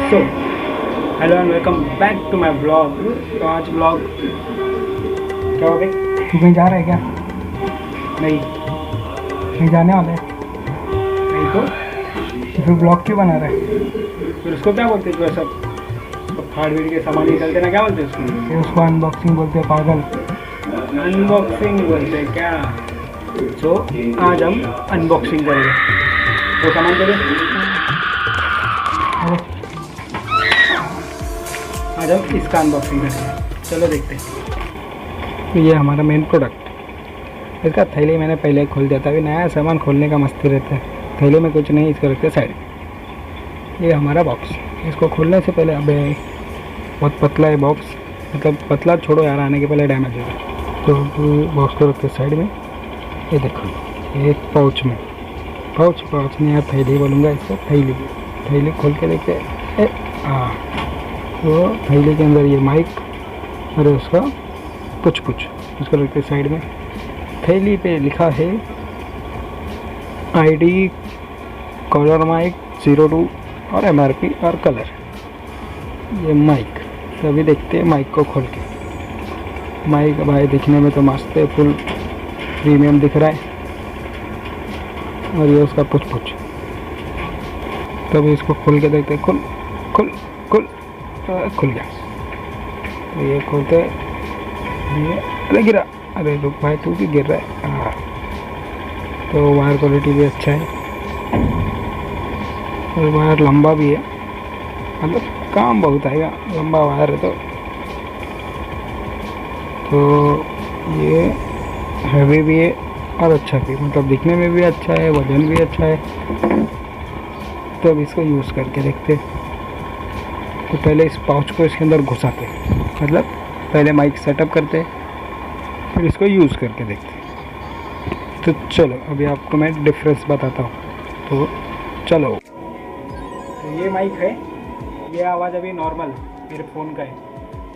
So hello and welcome back to my blog. तो आज blog क्या हो गई? तू कहीं जा रहा है क्या? नहीं कहीं जाने वाला है नहीं तो फिर ब्लॉग क्यों बना रहा है? फिर उसको क्या बोलते हैं? सब फाड़ भीड़ के सामान निकलते ना, क्या बोलते हैं उसको? फिर उसको अनबॉक्सिंग बोलते हैं, पागल। अनबॉक्सिंग बोलते हैं क्या? सो आज हम अनबॉक्सिंग करेंगे। वो सामान करें, आज हम इसका अनबॉक्सिंग करेंगे। चलो देखते हैं। तो ये हमारा मेन प्रोडक्ट। इसका थैली मैंने पहले ही खोल दिया था। अभी नया सामान खोलने का मस्ती रहता है। थैली में कुछ नहीं, इसको रखते साइड। ये हमारा बॉक्स। इसको खोलने से पहले अबे बहुत पतला है बॉक्स, मतलब पतला छोड़ो यार, आने के पहले डैमेज हो गया। तो बॉक्स को रखते साइड में। ये देखो, ये एक पाउच में, पाउच नहीं यार, थैली बोलूँगा इसको। थैली खोल के देखते हैं। तो थैली के अंदर ये माइक और उसका कुछ उसको रखते साइड में। थैली पे लिखा है ID, कॉलर माइक 02 और MRP और कलर। ये माइक। तो अभी देखते हैं माइक को खोल के। माइक भाई दिखने में तो मस्त है, फुल प्रीमियम दिख रहा है। और ये उसका कुछ तभी इसको खोल के देखते हैं। खुल गया। तो ये खोलते, ये अरे गिरा, अरे रुक भाई, तू भी गिर रहा है। हाँ, तो वायर क्वालिटी भी अच्छा है और वायर लंबा भी है, मतलब काम बहुत आएगा, लंबा वायर है। तो ये हैवी भी है और अच्छा भी, मतलब दिखने में भी अच्छा है, वजन भी अच्छा है। तो अब इसको यूज़ करके देखते हैं। तो पहले इस पाउच को इसके अंदर घुसाते हैं, मतलब पहले माइक सेटअप करते हैं, फिर इसको यूज़ करके देखते हैं। तो चलो अभी आपको मैं डिफरेंस बताता हूँ। तो चलो, तो ये माइक है, ये आवाज़ अभी नॉर्मल मेरे फ़ोन का है।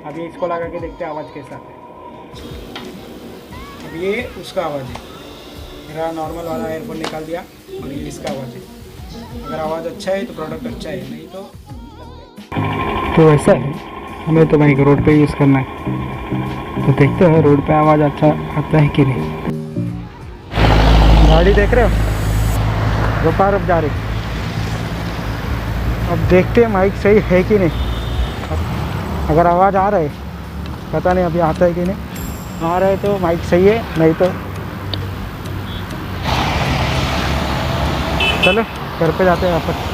अभी इसको लगा के देखते हैं आवाज़ कैसा है। अब ये उसका आवाज़ है, मेरा नॉर्मल वाला एयरफोन निकाल दिया और ये इसका आवाज़ है। अगर आवाज़ अच्छा है तो प्रोडक्ट अच्छा है, नहीं तो ऐसा है, हमें तो माइक रोड पे यूज़ करना है। तो देखते हैं रोड पे आवाज़ अच्छा आता है कि नहीं। गाड़ी देख रहे हो, रुक जा रही। अब देखते हैं माइक सही है कि नहीं। अगर आवाज़ आ रहा है, पता नहीं अभी आता है कि नहीं। आ रहा है तो माइक सही है, नहीं तो चलो घर पे जाते हैं वापस।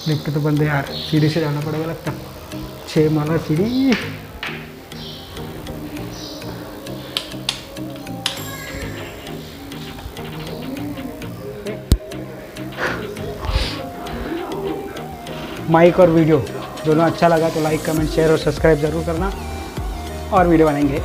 लिफ्ट तो बंद है यार, सीढ़ी से जाना पड़ेगा लगता। 6 माला सीढ़ी। माइक और वीडियो दोनों अच्छा लगा तो लाइक, कमेंट, शेयर और सब्सक्राइब ज़रूर करना, और वीडियो बनाएंगे।